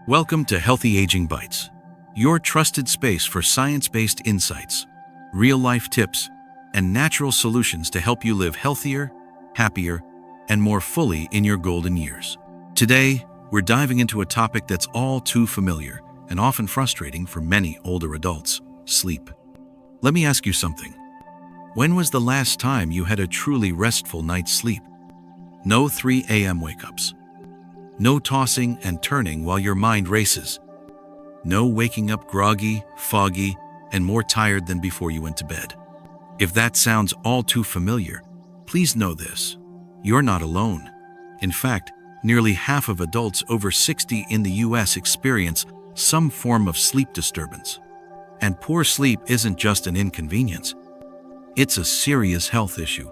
Welcome to Healthy Aging Bites, your trusted space for science-based insights, real-life tips, and natural solutions to help you live healthier, happier, and more fully in your golden years. Today, we're diving into a topic that's all too familiar and often frustrating for many older adults: sleep. Let me ask you something. When was the last time you had a truly restful night's sleep? No 3 a.m. wake-ups. No tossing and turning while your mind races. No waking up groggy, foggy, and more tired than before you went to bed. If that sounds all too familiar, please know this: you're not alone. In fact, nearly half of adults over 60 in the US experience some form of sleep disturbance. And poor sleep isn't just an inconvenience. It's a serious health issue.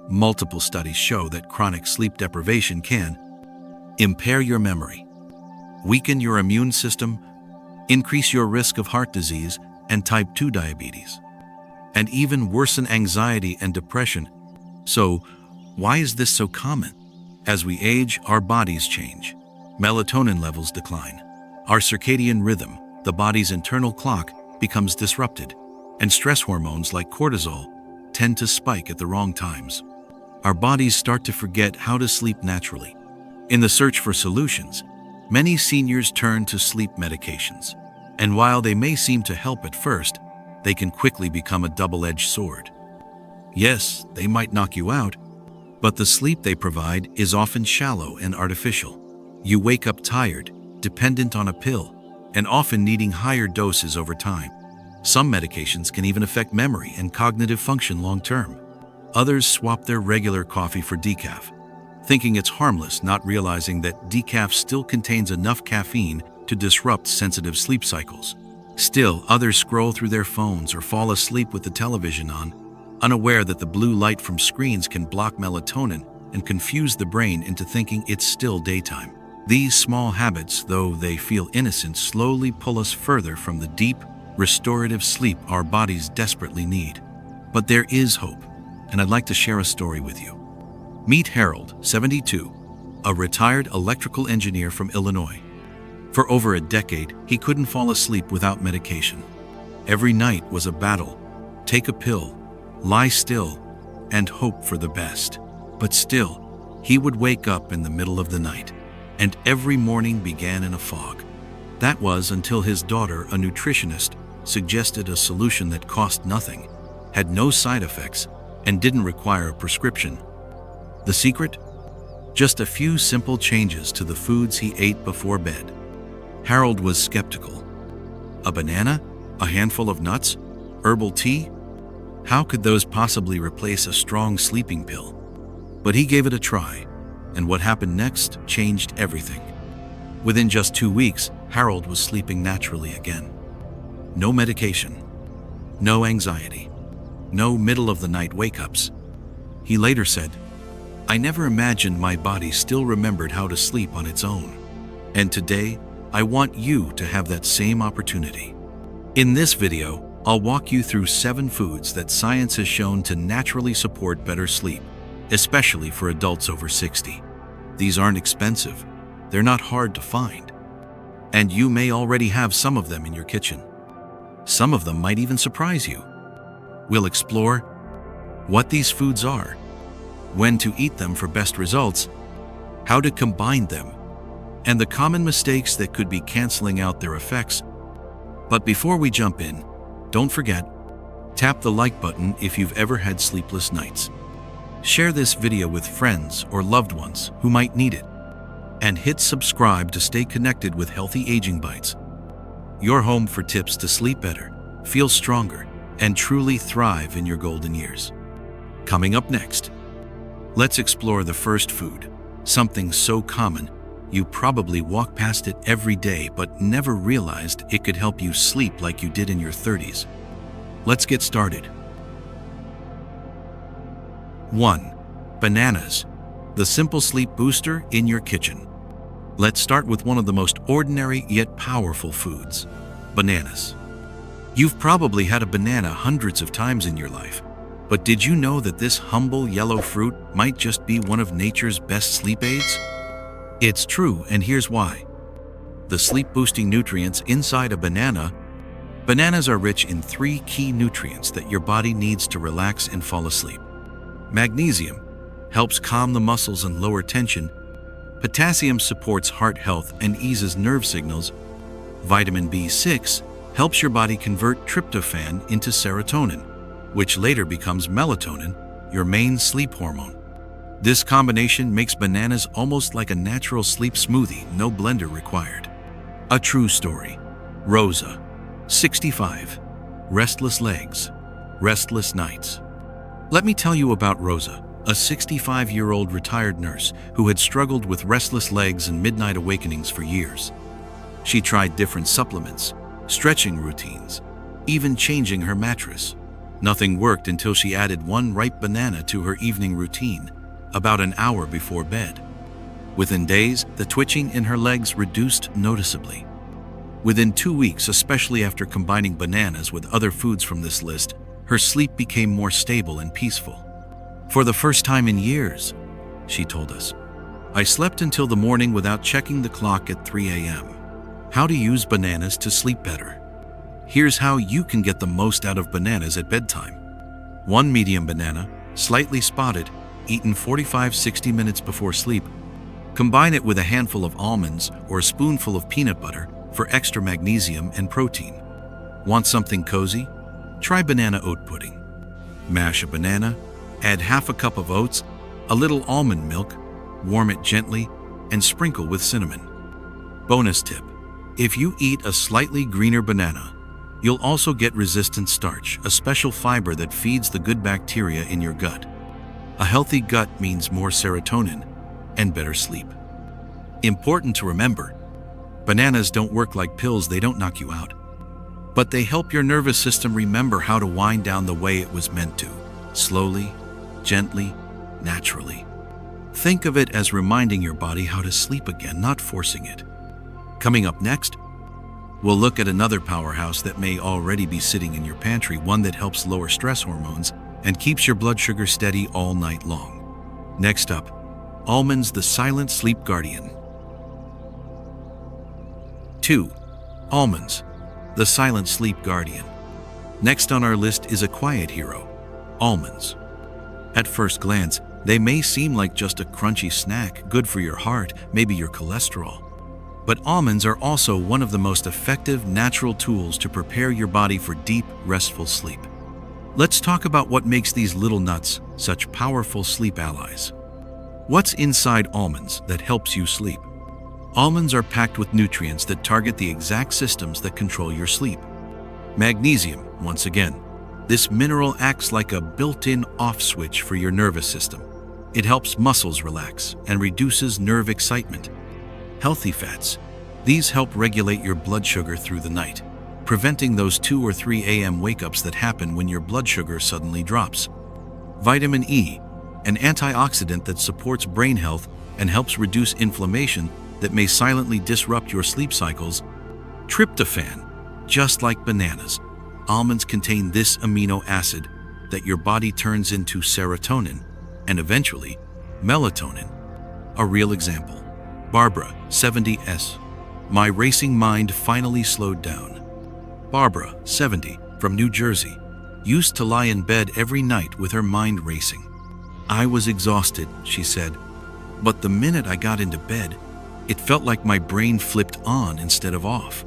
Multiple studies show that chronic sleep deprivation can impair your memory, weaken your immune system, increase your risk of heart disease and type 2 diabetes, and even worsen anxiety and depression. So, why is this so common? As we age, our bodies change. Melatonin levels decline. Our circadian rhythm, the body's internal clock, becomes disrupted, and stress hormones like cortisol tend to spike at the wrong times. Our bodies start to forget how to sleep naturally. In the search for solutions, many seniors turn to sleep medications, and while they may seem to help at first, they can quickly become a double-edged sword. Yes, they might knock you out, but the sleep they provide is often shallow and artificial. You wake up tired, dependent on a pill, and often needing higher doses over time. Some medications can even affect memory and cognitive function long-term. Others swap their regular coffee for decaf, thinking it's harmless, not realizing that decaf still contains enough caffeine to disrupt sensitive sleep cycles. Still, others scroll through their phones or fall asleep with the television on, unaware that the blue light from screens can block melatonin and confuse the brain into thinking it's still daytime. These small habits, though they feel innocent, slowly pull us further from the deep, restorative sleep our bodies desperately need. But there is hope, and I'd like to share a story with you. Meet Harold, 72, a retired electrical engineer from Illinois. For over a decade, he couldn't fall asleep without medication. Every night was a battle. Take a pill, lie still, and hope for the best. But still, he would wake up in the middle of the night, and every morning began in a fog. That was until his daughter, a nutritionist, suggested a solution that cost nothing, had no side effects, and didn't require a prescription. The secret? Just a few simple changes to the foods he ate before bed. Harold was skeptical. A banana? A handful of nuts? Herbal tea? How could those possibly replace a strong sleeping pill? But he gave it a try, and what happened next changed everything. Within just 2 weeks, Harold was sleeping naturally again. No medication, no anxiety, no middle-of-the-night wake-ups. He later said, "I never imagined my body still remembered how to sleep on its own. And today, I want you to have that same opportunity." In this video, I'll walk you through 7 foods that science has shown to naturally support better sleep, especially for adults over 60. These aren't expensive, they're not hard to find, and you may already have some of them in your kitchen. Some of them might even surprise you. We'll explore what these foods are, when to eat them for best results, how to combine them, and the common mistakes that could be canceling out their effects. But before we jump in, don't forget, tap the like button if you've ever had sleepless nights. Share this video with friends or loved ones who might need it. And hit subscribe to stay connected with Healthy Aging Bites, your home for tips to sleep better, feel stronger, and truly thrive in your golden years. Coming up next, let's explore the first food, something so common you probably walk past it every day but never realized it could help you sleep like you did in your 30s. Let's get started. 1. Bananas, the simple sleep booster in your kitchen. Let's start with one of the most ordinary yet powerful foods: bananas. You've probably had a banana hundreds of times in your life, but did you know that this humble yellow fruit might just be one of nature's best sleep aids? It's true, and here's why. The sleep-boosting nutrients inside a banana. Bananas are rich in 3 key nutrients that your body needs to relax and fall asleep. Magnesium helps calm the muscles and lower tension. Potassium supports heart health and eases nerve signals. Vitamin B6 helps your body convert tryptophan into serotonin, which later becomes melatonin, your main sleep hormone. This combination makes bananas almost like a natural sleep smoothie, no blender required. A true story. Rosa, 65. Restless legs, restless nights. Let me tell you about Rosa, a 65-year-old retired nurse who had struggled with restless legs and midnight awakenings for years. She tried different supplements, stretching routines, even changing her mattress. Nothing worked until she added 1 ripe banana to her evening routine, about an hour before bed. Within days, the twitching in her legs reduced noticeably. Within 2 weeks, especially after combining bananas with other foods from this list, her sleep became more stable and peaceful. For the first time in years, she told us, I slept until the morning without checking the clock at 3 a.m. How to use bananas to sleep better. Here's how you can get the most out of bananas at bedtime. 1 medium banana, slightly spotted, eaten 45-60 minutes before sleep. Combine it with a handful of almonds or a spoonful of peanut butter for extra magnesium and protein. Want something cozy? Try banana oat pudding. Mash a banana, add half a cup of oats, a little almond milk, warm it gently, and sprinkle with cinnamon. Bonus tip: if you eat a slightly greener banana, you'll also get resistant starch, a special fiber that feeds the good bacteria in your gut. A healthy gut means more serotonin and better sleep. Important to remember, bananas don't work like pills, they don't knock you out. But they help your nervous system remember how to wind down the way it was meant to, slowly, gently, naturally. Think of it as reminding your body how to sleep again, not forcing it. Coming up next, we'll look at another powerhouse that may already be sitting in your pantry, one that helps lower stress hormones and keeps your blood sugar steady all night long. Next up, almonds, the silent sleep guardian. 2. Almonds, the silent sleep guardian. Next on our list is a quiet hero, almonds. At first glance, they may seem like just a crunchy snack, good for your heart, maybe your cholesterol. But almonds are also one of the most effective natural tools to prepare your body for deep, restful sleep. Let's talk about what makes these little nuts such powerful sleep allies. What's inside almonds that helps you sleep? Almonds are packed with nutrients that target the exact systems that control your sleep. Magnesium, once again. This mineral acts like a built-in off switch for your nervous system. It helps muscles relax and reduces nerve excitement. Healthy fats. These help regulate your blood sugar through the night, preventing those 2 or 3 a.m. wake-ups that happen when your blood sugar suddenly drops. Vitamin E, an antioxidant that supports brain health and helps reduce inflammation that may silently disrupt your sleep cycles. Tryptophan. Just like bananas, almonds contain this amino acid that your body turns into serotonin and eventually melatonin. A real example. Barbara, 70S. My racing mind finally slowed down. Barbara, 70, from New Jersey, used to lie in bed every night with her mind racing. I was exhausted, she said, but the minute I got into bed, it felt like my brain flipped on instead of off.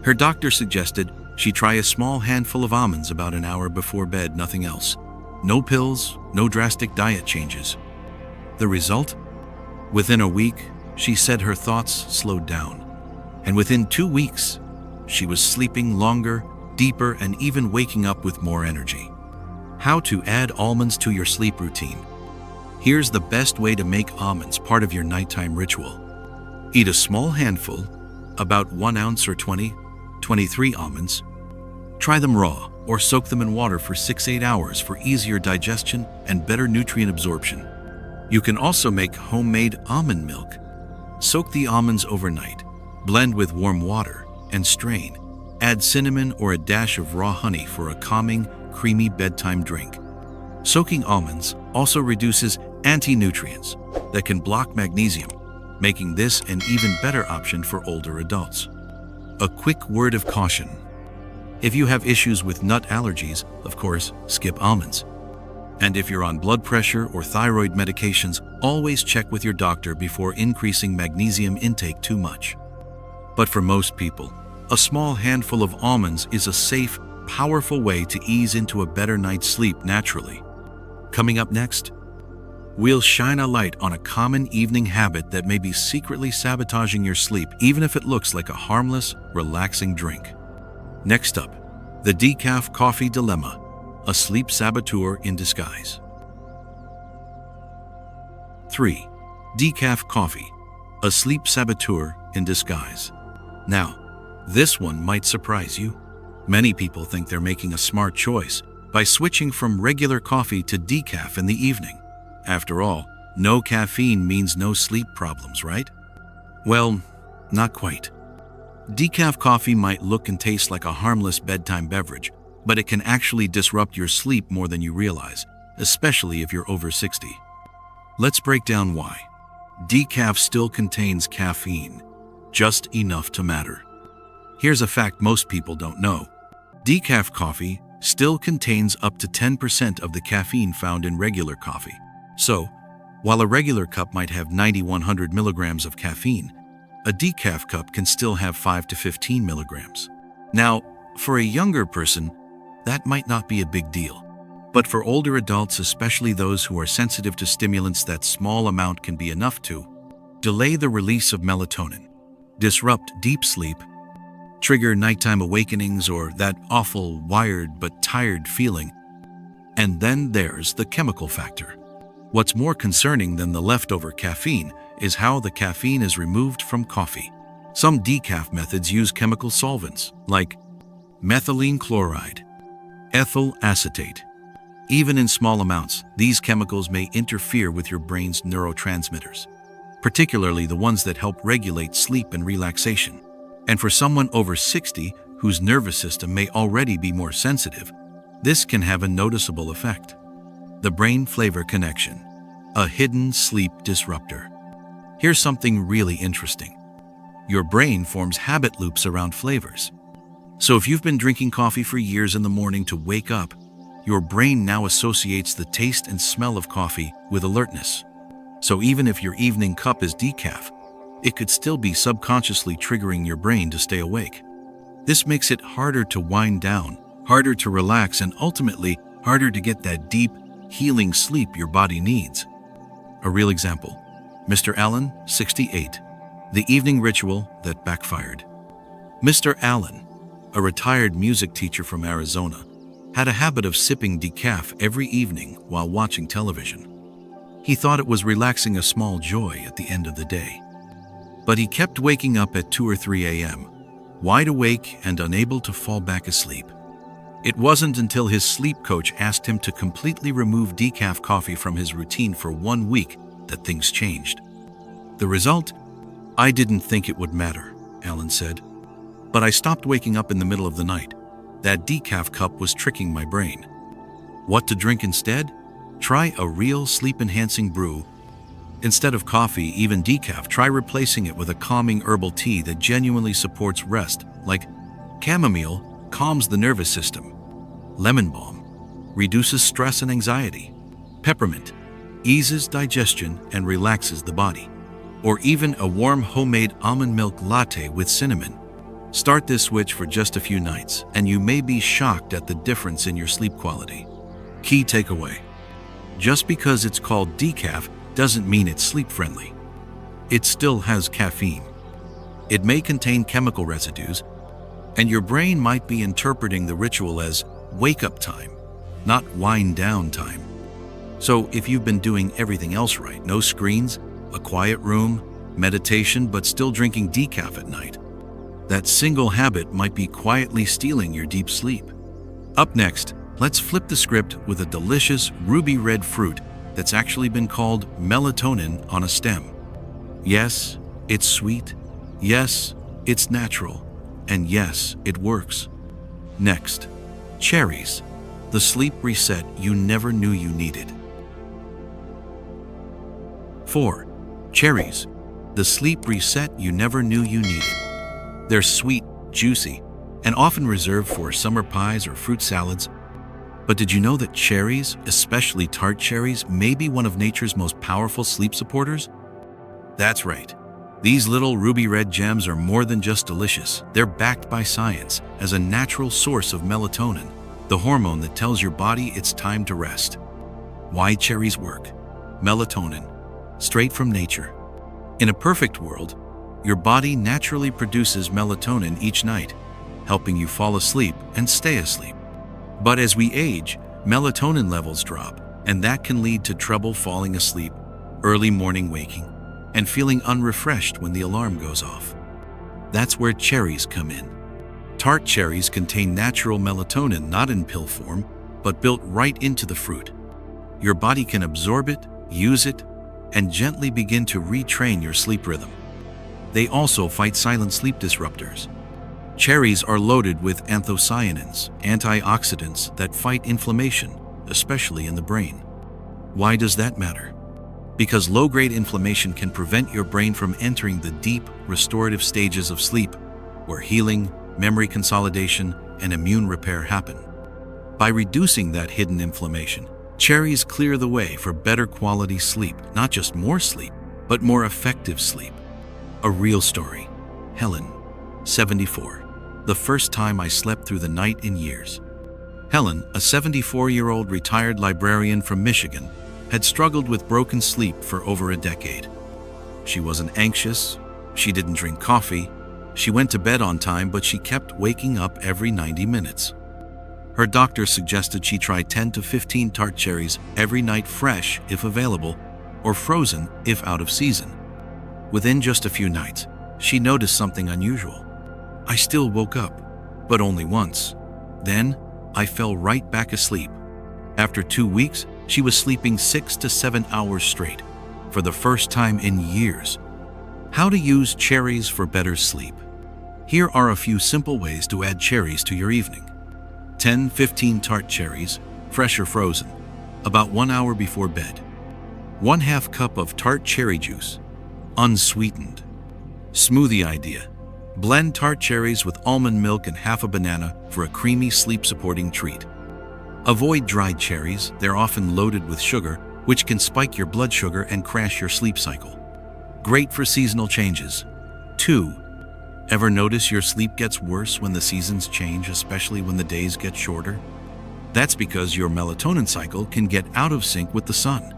Her doctor suggested she try a small handful of almonds about an hour before bed, nothing else. No pills, no drastic diet changes. The result? Within a week, she said her thoughts slowed down. And within 2 weeks, she was sleeping longer, deeper, and even waking up with more energy. How to add almonds to your sleep routine. Here's the best way to make almonds part of your nighttime ritual. Eat a small handful, about 1 ounce or 23 almonds. Try them raw or soak them in water for 6-8 hours for easier digestion and better nutrient absorption. You can also make homemade almond milk. Soak the almonds overnight, blend with warm water, and strain. Add cinnamon or a dash of raw honey for a calming, creamy bedtime drink. Soaking almonds also reduces anti-nutrients that can block magnesium, making this an even better option for older adults. A quick word of caution. If you have issues with nut allergies, of course, skip almonds. And if you're on blood pressure or thyroid medications, always check with your doctor before increasing magnesium intake too much. But for most people, a small handful of almonds is a safe, powerful way to ease into a better night's sleep naturally. Coming up next, we'll shine a light on a common evening habit that may be secretly sabotaging your sleep, even if it looks like a harmless, relaxing drink. Next up, the decaf coffee dilemma, a sleep saboteur in disguise. 3. Decaf coffee, a sleep saboteur in disguise. Now, this one might surprise you. Many people think they're making a smart choice by switching from regular coffee to decaf in the evening. After all, no caffeine means no sleep problems, right? Well, not quite. Decaf coffee might look and taste like a harmless bedtime beverage, but it can actually disrupt your sleep more than you realize, especially if you're over 60. Let's break down why. Decaf still contains caffeine, just enough to matter. Here's a fact most people don't know. Decaf coffee still contains up to 10% of the caffeine found in regular coffee. So, while a regular cup might have 9,100 milligrams of caffeine, a decaf cup can still have 5 to 15 milligrams. Now, for a younger person, that might not be a big deal. But for older adults, especially those who are sensitive to stimulants, that small amount can be enough to delay the release of melatonin, disrupt deep sleep, trigger nighttime awakenings or that awful wired but tired feeling. And then there's the chemical factor. What's more concerning than the leftover caffeine is how the caffeine is removed from coffee. Some decaf methods use chemical solvents like methylene chloride, ethyl acetate. Even in small amounts, these chemicals may interfere with your brain's neurotransmitters, particularly the ones that help regulate sleep and relaxation. And for someone over 60 whose nervous system may already be more sensitive, this can have a noticeable effect. The brain-flavor connection, a hidden sleep disruptor. Here's something really interesting. Your brain forms habit loops around flavors. So if you've been drinking coffee for years in the morning to wake up, your brain now associates the taste and smell of coffee with alertness. So even if your evening cup is decaf, it could still be subconsciously triggering your brain to stay awake. This makes it harder to wind down, harder to relax, and ultimately harder to get that deep, healing sleep your body needs. A real example. Mr. Allen, 68. The evening ritual that backfired. Mr. Allen, a retired music teacher from Arizona, had a habit of sipping decaf every evening while watching television. He thought it was relaxing, a small joy at the end of the day. But he kept waking up at 2 or 3 a.m., wide awake and unable to fall back asleep. It wasn't until his sleep coach asked him to completely remove decaf coffee from his routine for 1 week that things changed. The result? I didn't think it would matter, Allen said. But I stopped waking up in the middle of the night. That decaf cup was tricking my brain. What to drink instead? Try a real sleep-enhancing brew. Instead of coffee, even decaf, try replacing it with a calming herbal tea that genuinely supports rest, like chamomile calms the nervous system, lemon balm reduces stress and anxiety, peppermint eases digestion and relaxes the body, or even a warm homemade almond milk latte with cinnamon. Start this switch for just a few nights, and you may be shocked at the difference in your sleep quality. Key takeaway: just because it's called decaf doesn't mean it's sleep-friendly. It still has caffeine. It may contain chemical residues, and your brain might be interpreting the ritual as wake-up time, not wind-down time. So if you've been doing everything else right, no screens, a quiet room, meditation, but still drinking decaf at night, that single habit might be quietly stealing your deep sleep. Up next, let's flip the script with a delicious ruby red fruit that's actually been called melatonin on a stem. Yes, it's sweet. Yes, it's natural. And yes, it works. Next, cherries, the sleep reset you never knew you needed. 4. Cherries, the sleep reset you never knew you needed. They're sweet, juicy, and often reserved for summer pies or fruit salads. But did you know that cherries, especially tart cherries, may be one of nature's most powerful sleep supporters? That's right. These little ruby red gems are more than just delicious. They're backed by science as a natural source of melatonin, the hormone that tells your body it's time to rest. Why cherries work? Melatonin, straight from nature. In a perfect world, your body naturally produces melatonin each night, helping you fall asleep and stay asleep. But as we age, melatonin levels drop, and that can lead to trouble falling asleep, early morning waking, and feeling unrefreshed when the alarm goes off. That's where cherries come in. Tart cherries contain natural melatonin not in pill form, but built right into the fruit. Your body can absorb it, use it, and gently begin to retrain your sleep rhythm. They also fight silent sleep disruptors. Cherries are loaded with anthocyanins, antioxidants that fight inflammation, especially in the brain. Why does that matter? Because low-grade inflammation can prevent your brain from entering the deep, restorative stages of sleep, where healing, memory consolidation, and immune repair happen. By reducing that hidden inflammation, cherries clear the way for better quality sleep, not just more sleep, but more effective sleep. A real story. Helen, 74. The first time I slept through the night in years. Helen, a 74-year-old retired librarian from Michigan, had struggled with broken sleep for over a decade. She wasn't anxious, she didn't drink coffee, she went to bed on time, but she kept waking up every 90 minutes. Her doctor suggested she try 10 to 15 tart cherries every night, fresh if available, or frozen if out of season. Within just a few nights, she noticed something unusual. I still woke up, but only once. Then, I fell right back asleep. After 2 weeks, she was sleeping 6 to 7 hours straight, for the first time in years. How to use cherries for better sleep. Here are a few simple ways to add cherries to your evening. 10-15 tart cherries, fresh or frozen, about 1 hour before bed. 1/2 cup of tart cherry juice, unsweetened. Smoothie idea. Blend tart cherries with almond milk and half a banana for a creamy sleep-supporting treat. Avoid dried cherries, they're often loaded with sugar, which can spike your blood sugar and crash your sleep cycle. Great for seasonal changes. 2. Ever notice your sleep gets worse when the seasons change, especially when the days get shorter? That's because your melatonin cycle can get out of sync with the sun.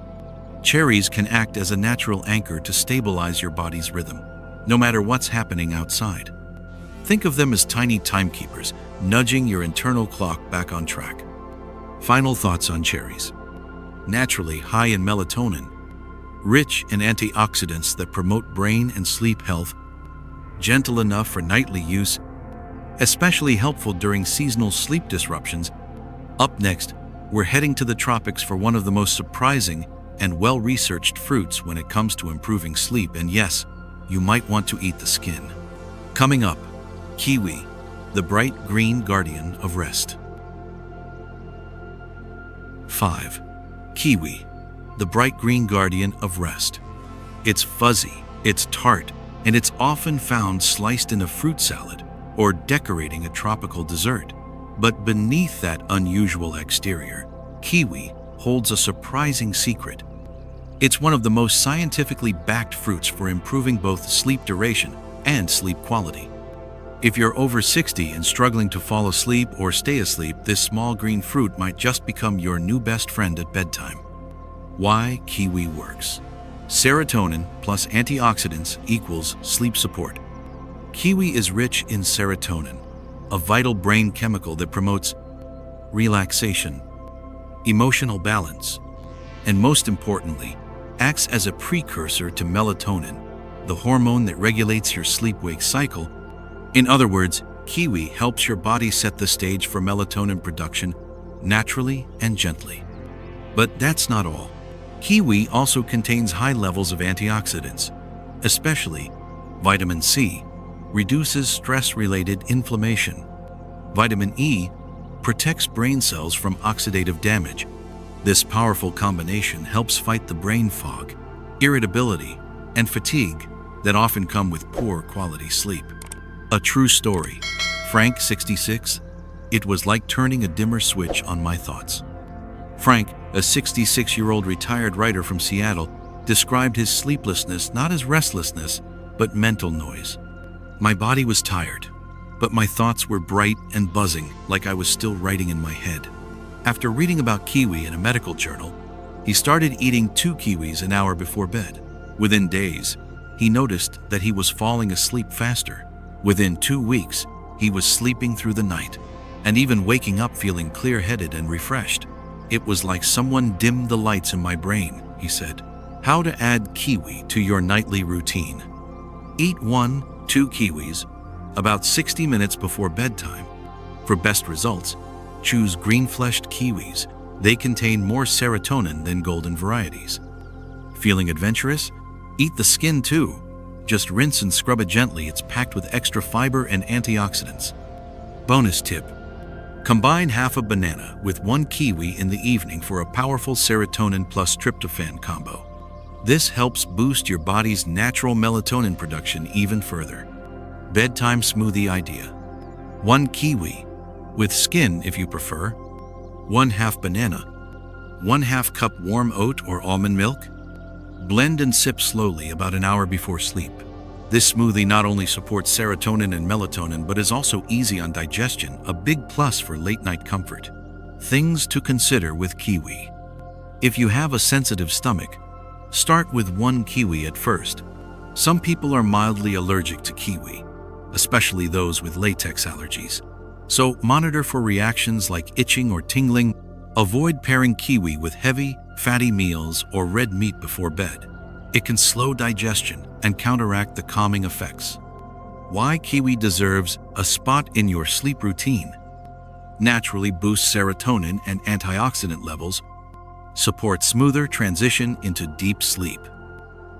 Cherries can act as a natural anchor to stabilize your body's rhythm, no matter what's happening outside. Think of them as tiny timekeepers, nudging your internal clock back on track. Final thoughts on cherries. Naturally high in melatonin, rich in antioxidants that promote brain and sleep health, gentle enough for nightly use, especially helpful during seasonal sleep disruptions. Up next, we're heading to the tropics for one of the most surprising and well-researched fruits when it comes to improving sleep, and yes, you might want to eat the skin. Coming up, kiwi, the bright green guardian of rest. 5. Kiwi, the bright green guardian of rest. It's fuzzy, it's tart, and it's often found sliced in a fruit salad or decorating a tropical dessert. But beneath that unusual exterior, kiwi holds a surprising secret. It's one of the most scientifically backed fruits for improving both sleep duration and sleep quality. If you're over 60 and struggling to fall asleep or stay asleep, this small green fruit might just become your new best friend at bedtime. Why kiwi works. Serotonin plus antioxidants equals sleep support. Kiwi is rich in serotonin, a vital brain chemical that promotes relaxation, emotional balance, and most importantly, acts as a precursor to melatonin, the hormone that regulates your sleep-wake cycle. In other words, kiwi helps your body set the stage for melatonin production naturally and gently. But that's not all. Kiwi also contains high levels of antioxidants, especially vitamin C, reduces stress-related inflammation. Vitamin E protects brain cells from oxidative damage. This powerful combination helps fight the brain fog, irritability, and fatigue that often come with poor quality sleep. A true story. Frank, 66. It was like turning a dimmer switch on my thoughts. Frank, a 66-year-old retired writer from Seattle, described his sleeplessness not as restlessness, but mental noise. My body was tired, but my thoughts were bright and buzzing like I was still writing in my head. After reading about kiwi in a medical journal, he started eating 2 kiwis an hour before bed. Within days, he noticed that he was falling asleep faster. Within 2 weeks, he was sleeping through the night and even waking up feeling clear-headed and refreshed. It was like someone dimmed the lights in my brain, he said. How to add kiwi to your nightly routine. Eat 1-2 kiwis about 60 minutes before bedtime. For best results, choose green-fleshed kiwis. They contain more serotonin than golden varieties. Feeling adventurous? Eat the skin too. Just rinse and scrub it gently. It's packed with extra fiber and antioxidants. Bonus tip. Combine half a banana with 1 kiwi in the evening for a powerful serotonin plus tryptophan combo. This helps boost your body's natural melatonin production even further. Bedtime smoothie idea. 1 kiwi, with skin if you prefer, 1/2 banana, 1/2 cup warm oat or almond milk. Blend and sip slowly about an hour before sleep. This smoothie not only supports serotonin and melatonin, but is also easy on digestion, a big plus for late-night comfort. Things to consider with kiwi. If you have a sensitive stomach, start with 1 kiwi at first. Some people are mildly allergic to kiwi, especially those with latex allergies. So monitor for reactions like itching or tingling. Avoid pairing kiwi with heavy, fatty meals or red meat before bed. It can slow digestion and counteract the calming effects. Why kiwi deserves a spot in your sleep routine. Naturally boosts serotonin and antioxidant levels, supports smoother transition into deep sleep,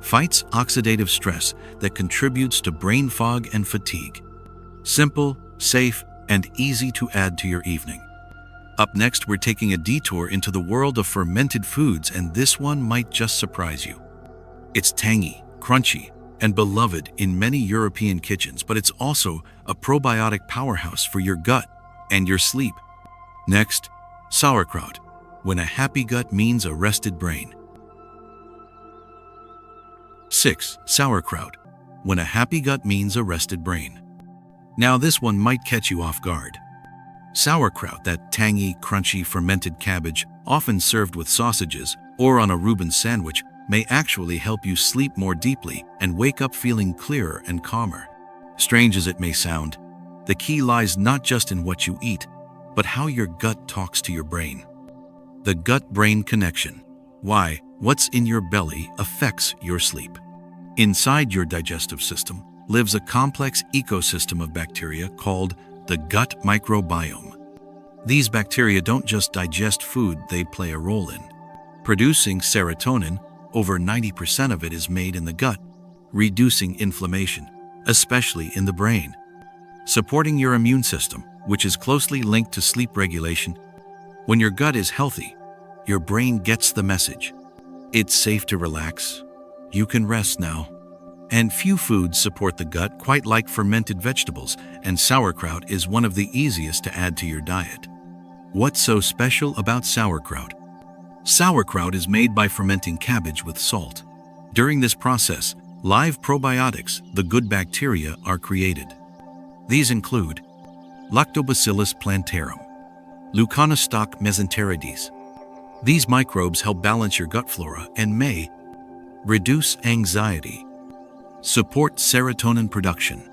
fights oxidative stress that contributes to brain fog and fatigue. Simple, safe, and easy to add to your evening. Up next, we're taking a detour into the world of fermented foods, and this one might just surprise you. It's tangy, crunchy, and beloved in many European kitchens, but it's also a probiotic powerhouse for your gut and your sleep. Next, sauerkraut. When a happy gut means a rested brain. 6. Sauerkraut. When a happy gut means a rested brain. Now this one might catch you off guard. Sauerkraut, that tangy, crunchy, fermented cabbage, often served with sausages or on a Reuben sandwich, may actually help you sleep more deeply and wake up feeling clearer and calmer. Strange as it may sound, the key lies not just in what you eat, but how your gut talks to your brain. The gut-brain connection. Why, what's in your belly affects your sleep. Inside your digestive system lives a complex ecosystem of bacteria called the gut microbiome. These bacteria don't just digest food, they play a role in producing serotonin. Over 90% of it is made in the gut, reducing inflammation, especially in the brain. Supporting your immune system, which is closely linked to sleep regulation. When your gut is healthy, your brain gets the message. It's safe to relax. You can rest now. And few foods support the gut quite like fermented vegetables, and sauerkraut is one of the easiest to add to your diet. What's so special about sauerkraut? Sauerkraut is made by fermenting cabbage with salt. During this process, live probiotics, the good bacteria, are created. These include Lactobacillus plantarum, Leuconostoc mesenterides. These microbes help balance your gut flora and may reduce anxiety, support serotonin production,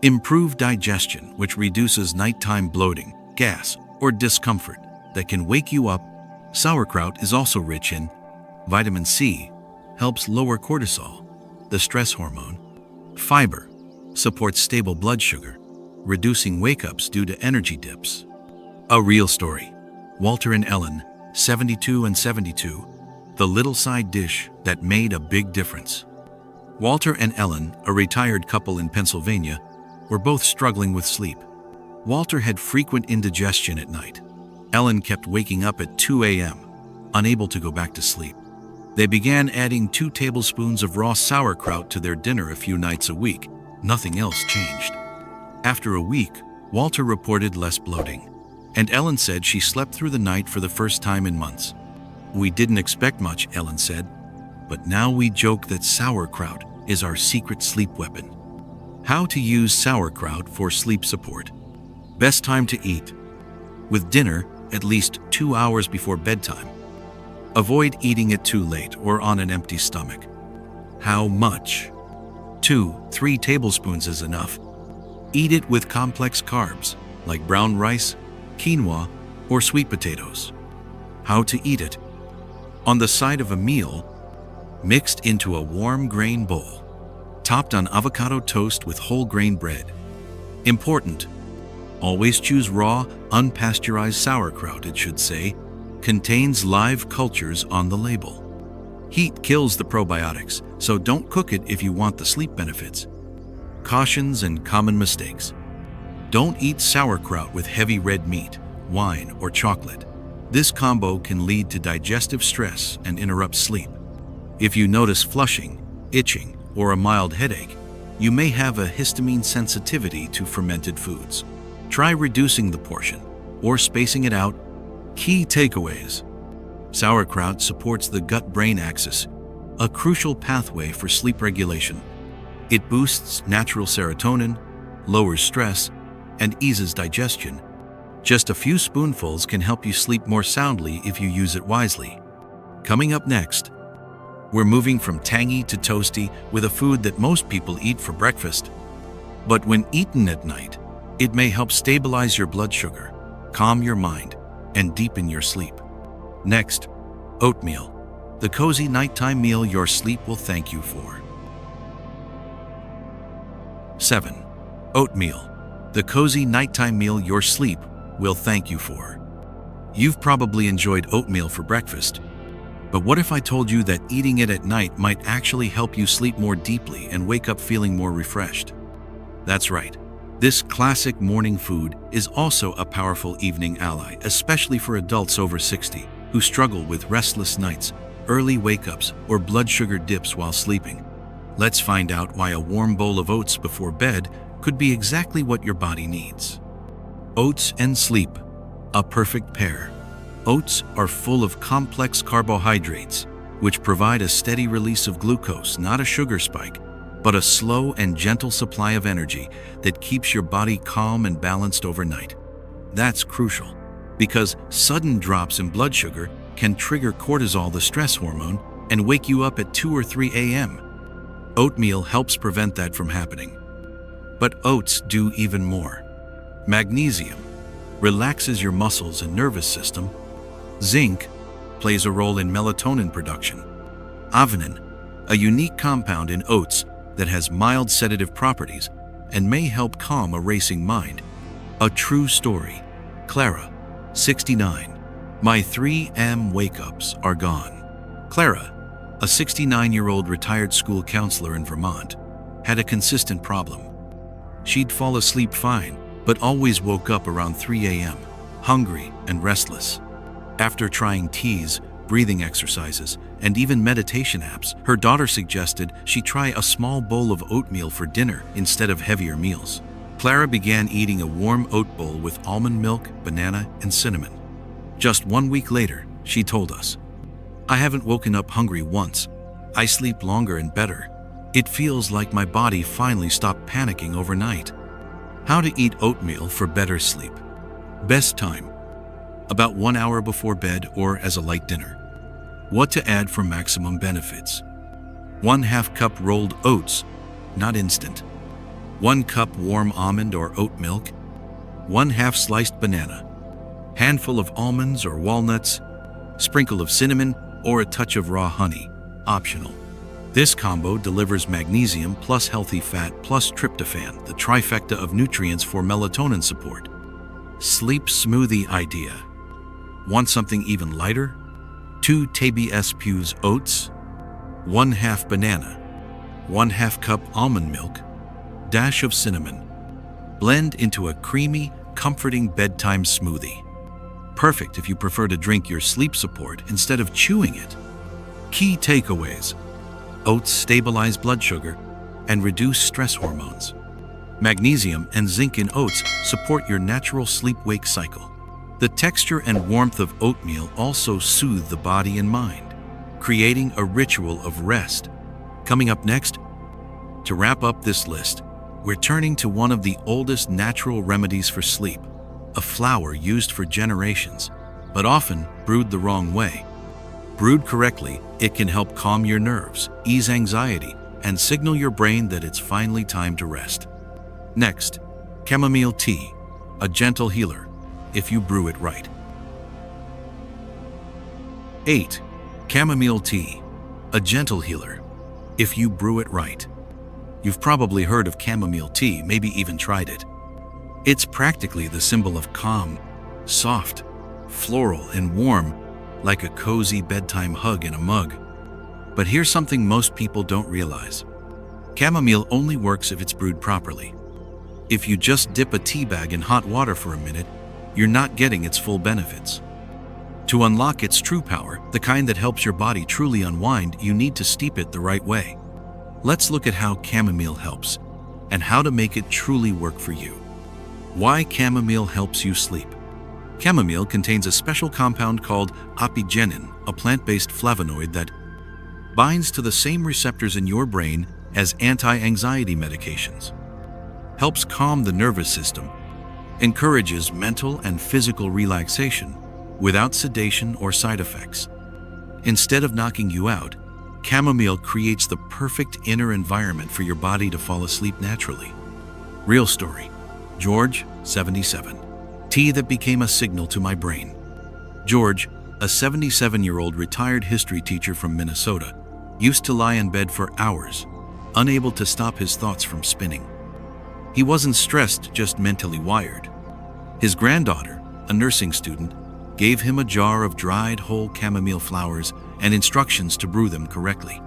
improve digestion, which reduces nighttime bloating, gas, or discomfort that can wake you up. Sauerkraut is also rich in vitamin C, helps lower cortisol, the stress hormone, fiber, supports stable blood sugar, reducing wake-ups due to energy dips. A real story. Walter and Ellen, 72 and 72, the little side dish that made a big difference. Walter and Ellen, a retired couple in Pennsylvania, were both struggling with sleep. Walter had frequent indigestion at night. Ellen kept waking up at 2 a.m., unable to go back to sleep. They began adding 2 tablespoons of raw sauerkraut to their dinner a few nights a week. Nothing else changed. After a week, Walter reported less bloating, and Ellen said she slept through the night for the first time in months. "We didn't expect much," Ellen said, "but now we joke that sauerkraut is our secret sleep weapon." How to use sauerkraut for sleep support. Best time to eat. With dinner, at least 2 hours before bedtime. Avoid eating it too late or on an empty stomach. How much? 2-3 tablespoons is enough. Eat it with complex carbs, like brown rice, quinoa, or sweet potatoes. How to eat it? On the side of a meal, mixed into a warm grain bowl, topped on avocado toast with whole grain bread. Important: always choose raw, unpasteurized sauerkraut, it should say. Contains live cultures on the label. Heat kills the probiotics, so don't cook it if you want the sleep benefits. Cautions and common mistakes. Don't eat sauerkraut with heavy red meat, wine, or chocolate. This combo can lead to digestive stress and interrupt sleep. If you notice flushing, itching, or a mild headache, you may have a histamine sensitivity to fermented foods. Try reducing the portion or spacing it out. Key takeaways. Sauerkraut supports the gut-brain axis, a crucial pathway for sleep regulation. It boosts natural serotonin, lowers stress, and eases digestion. Just a few spoonfuls can help you sleep more soundly if you use it wisely. Coming up next, we're moving from tangy to toasty with a food that most people eat for breakfast. But when eaten at night, it may help stabilize your blood sugar, calm your mind, and deepen your sleep. Next, oatmeal, the cozy nighttime meal your sleep will thank you for. 7. Oatmeal, the cozy nighttime meal your sleep will thank you for. You've probably enjoyed oatmeal for breakfast, but what if I told you that eating it at night might actually help you sleep more deeply and wake up feeling more refreshed? That's right. This classic morning food is also a powerful evening ally, especially for adults over 60 who struggle with restless nights, early wake-ups, or blood sugar dips while sleeping. Let's find out why a warm bowl of oats before bed could be exactly what your body needs. Oats and sleep, a perfect pair. Oats are full of complex carbohydrates, which provide a steady release of glucose, not a sugar spike, but a slow and gentle supply of energy that keeps your body calm and balanced overnight. That's crucial, because sudden drops in blood sugar can trigger cortisol, the stress hormone, and wake you up at 2 or 3 a.m. Oatmeal helps prevent that from happening. But oats do even more. Magnesium relaxes your muscles and nervous system. Zinc plays a role in melatonin production. Avenin, a unique compound in oats that has mild sedative properties and may help calm a racing mind. A true story. Clara, 69. My 3 a.m. wake-ups are gone. Clara, a 69-year-old retired school counselor in Vermont, had a consistent problem. She'd fall asleep fine, but always woke up around 3 a.m., hungry and restless. After trying teas, breathing exercises, and even meditation apps, her daughter suggested she try a small bowl of oatmeal for dinner instead of heavier meals. Clara began eating a warm oat bowl with almond milk, banana, and cinnamon. Just 1 week later, she told us, "I haven't woken up hungry once. I sleep longer and better. It feels like my body finally stopped panicking overnight." How to eat oatmeal for better sleep. Best time: about 1 hour before bed or as a light dinner. What to add for maximum benefits: 1/2 cup rolled oats, not instant. 1 cup warm almond or oat milk. 1/2 sliced banana. Handful of almonds or walnuts. Sprinkle of cinnamon or a touch of raw honey, optional. This combo delivers magnesium plus healthy fat plus tryptophan, the trifecta of nutrients for melatonin support. Sleep smoothie idea. Want something even lighter? 2 tablespoons oats, 1/2 banana, 1/2 cup almond milk, dash of cinnamon. Blend into a creamy, comforting bedtime smoothie. Perfect if you prefer to drink your sleep support instead of chewing it. Key takeaways: oats stabilize blood sugar and reduce stress hormones. Magnesium and zinc in oats support your natural sleep-wake cycle. The texture and warmth of oatmeal also soothe the body and mind, creating a ritual of rest. Coming up next, to wrap up this list, we're turning to one of the oldest natural remedies for sleep, a flower used for generations, but often brewed the wrong way. Brewed correctly, it can help calm your nerves, ease anxiety, and signal your brain that it's finally time to rest. Next, chamomile tea, a gentle healer, if you brew it right. 8. Chamomile tea, a gentle healer, if you brew it right. You've probably heard of chamomile tea, maybe even tried it. It's practically the symbol of calm, soft, floral, and warm, like a cozy bedtime hug in a mug. But here's something most people don't realize. Chamomile only works if it's brewed properly. If you just dip a tea bag in hot water for a minute, you're not getting its full benefits. To unlock its true power, the kind that helps your body truly unwind, you need to steep it the right way. Let's look at how chamomile helps and how to make it truly work for you. Why chamomile helps you sleep. Chamomile contains a special compound called apigenin, a plant-based flavonoid that binds to the same receptors in your brain as anti-anxiety medications, helps calm the nervous system, encourages mental and physical relaxation without sedation or side effects. Instead of knocking you out, chamomile creates the perfect inner environment for your body to fall asleep naturally. Real story. George, 77. Tea that became a signal to my brain. George, a 77-year-old retired history teacher from Minnesota, used to lie in bed for hours, unable to stop his thoughts from spinning. He wasn't stressed, just mentally wired. His granddaughter, a nursing student, gave him a jar of dried whole chamomile flowers and instructions to brew them correctly.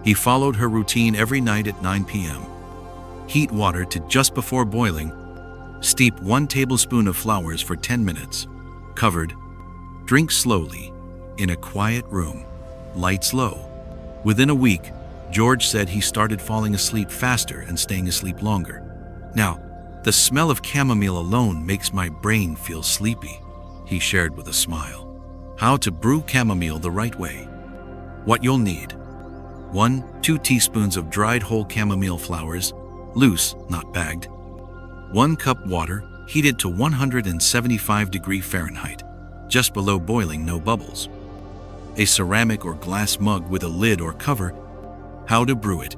He followed her routine every night at 9 p.m. Heat water to just before boiling. Steep 1 tablespoon of flowers for 10 minutes. Covered. Drink slowly, in a quiet room. Lights low. Within a week, George said he started falling asleep faster and staying asleep longer. Now, the smell of chamomile alone makes my brain feel sleepy, he shared with a smile. How to brew chamomile the right way. What you'll need. 2 teaspoons of dried whole chamomile flowers, loose, not bagged. 1 cup water, heated to 175°F, just below boiling, no bubbles. A ceramic or glass mug with a lid or cover. How to brew it.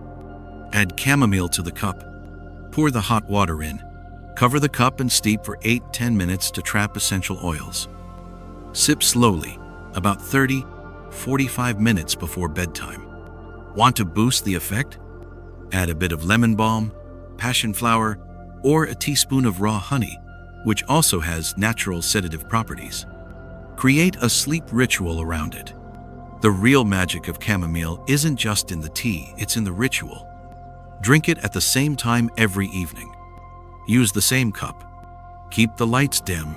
Add chamomile to the cup. Pour the hot water in. Cover the cup and steep for 8-10 minutes to trap essential oils. Sip slowly, about 30-45 minutes before bedtime. Want to boost the effect? Add a bit of lemon balm, passion flower, or a teaspoon of raw honey, which also has natural sedative properties. Create a sleep ritual around it. The real magic of chamomile isn't just in the tea, it's in the ritual. Drink it at the same time every evening. Use the same cup. Keep the lights dim.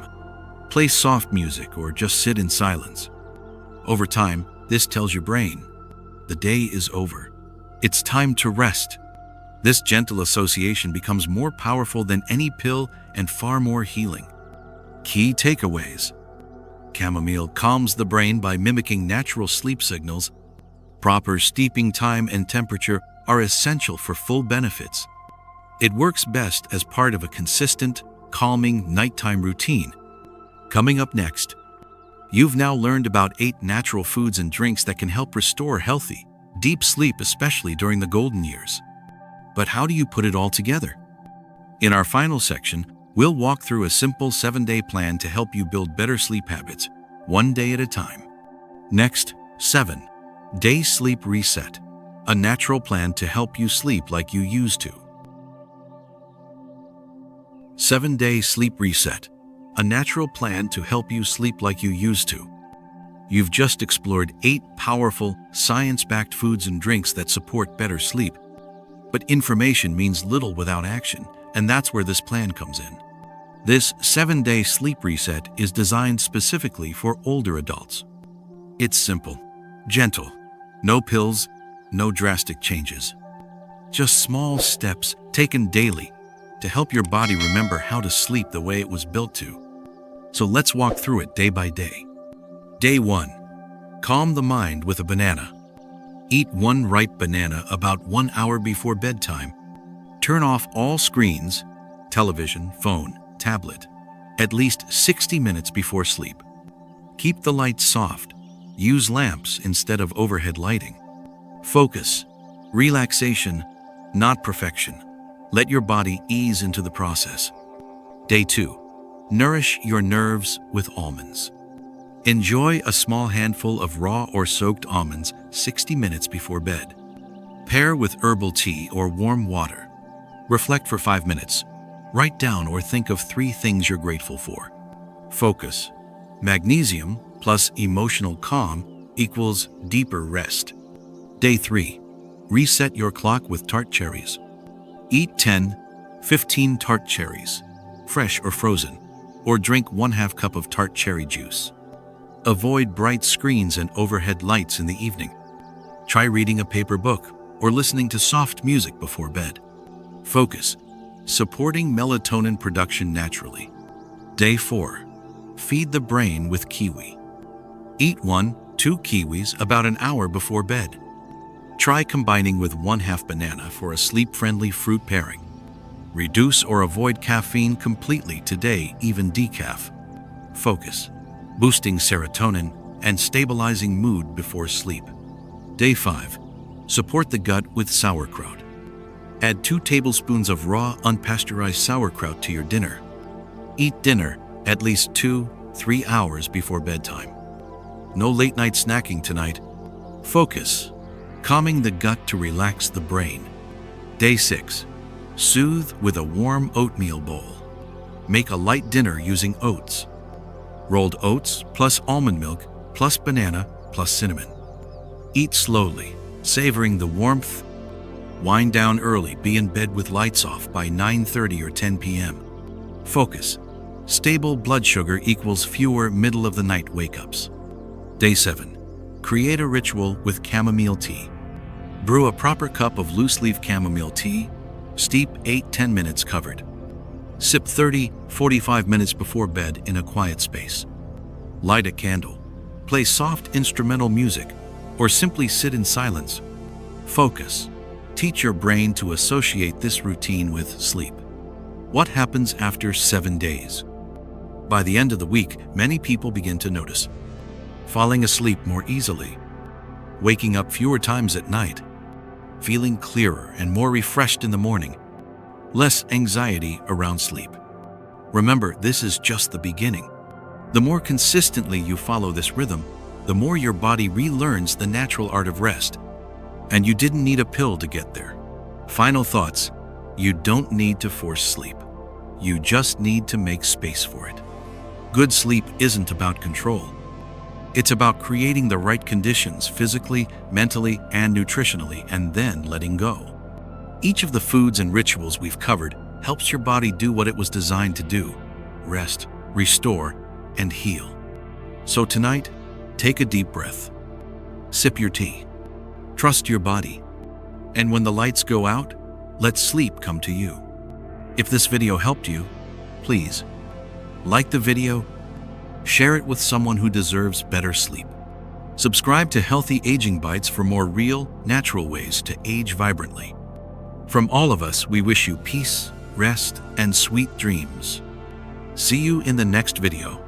Play soft music or just sit in silence. Over time, this tells your brain, the day is over. It's time to rest. This gentle association becomes more powerful than any pill and far more healing. Key takeaways. Chamomile calms the brain by mimicking natural sleep signals. Proper steeping time and temperature are essential for full benefits. It works best as part of a consistent, calming nighttime routine. Coming up next, you've now learned about 8 natural foods and drinks that can help restore healthy, deep sleep, especially during the golden years. But how do you put it all together? In our final section, we'll walk through a simple 7-day plan to help you build better sleep habits, one day at a time. Next, 7-day sleep reset, a natural plan to help you sleep like you used to. 7-day sleep reset, a natural plan to help you sleep like you used to. You've just explored 8 powerful, science-backed foods and drinks that support better sleep. But information means little without action, and that's where this plan comes in. This 7-day sleep reset is designed specifically for older adults. It's simple, gentle, No pills, no drastic changes. Just small steps taken daily to help your body remember how to sleep the way it was built to. So let's walk through it day by day. Day 1. Calm the mind with a banana. Eat one ripe banana about 1 hour before bedtime. Turn off all screens, television, phone, tablet, at least 60 minutes before sleep. Keep the lights soft. Use lamps instead of overhead lighting. Focus. Relaxation, not perfection. Let your body ease into the process. Day 2. Nourish your nerves with almonds. Enjoy a small handful of raw or soaked almonds 60 minutes before bed. Pair with herbal tea or warm water. Reflect for 5 minutes. Write down or think of 3 things you're grateful for. Focus. Magnesium plus emotional calm equals deeper rest. Day 3. Reset your clock with tart cherries. Eat 10-15 tart cherries, fresh or frozen, or drink 1/2 cup of tart cherry juice. Avoid bright screens and overhead lights in the evening. Try reading a paper book or listening to soft music before bed. Focus. Supporting melatonin production naturally. Day 4. Feed the brain with kiwi. Eat 1-2 kiwis about an hour before bed. Try combining with 1/2 banana for a sleep-friendly fruit pairing. Reduce or avoid caffeine completely today, even decaf. Focus. Boosting serotonin and stabilizing mood before sleep. Day 5. Support the gut with sauerkraut. Add 2 tablespoons of raw, unpasteurized sauerkraut to your dinner. Eat dinner at least 2-3 hours before bedtime. No late-night snacking tonight. Focus. Calming the gut to relax the brain. Day 6. Soothe with a warm oatmeal bowl. Make a light dinner using oats. Rolled oats plus almond milk plus banana plus cinnamon. Eat slowly, savoring the warmth. Wind down early, be in bed with lights off by 9:30 or 10 p.m. Focus. Stable blood sugar equals fewer middle-of-the-night wake-ups. Day 7. Create a ritual with chamomile tea. Brew a proper cup of loose-leaf chamomile tea. Steep 8-10 minutes covered. Sip 30-45 minutes before bed in a quiet space. Light a candle. Play soft instrumental music, or simply sit in silence. Focus. Teach your brain to associate this routine with sleep. What happens after 7 days? By the end of the week, many people begin to notice falling asleep more easily, waking up fewer times at night, feeling clearer and more refreshed in the morning, less anxiety around sleep. Remember, this is just the beginning. The more consistently you follow this rhythm, the more your body relearns the natural art of rest. And you didn't need a pill to get there. Final thoughts. You don't need to force sleep. You just need to make space for it. Good sleep isn't about control. It's about creating the right conditions physically, mentally, and nutritionally, and then letting go. Each of the foods and rituals we've covered helps your body do what it was designed to do: rest, restore, and heal. So tonight, take a deep breath. Sip your tea. Trust your body. And when the lights go out, let sleep come to you. If this video helped you, please like the video, share it with someone who deserves better sleep. Subscribe to Healthy Aging Bites for more real, natural ways to age vibrantly. From all of us, we wish you peace, rest, and sweet dreams. See you in the next video.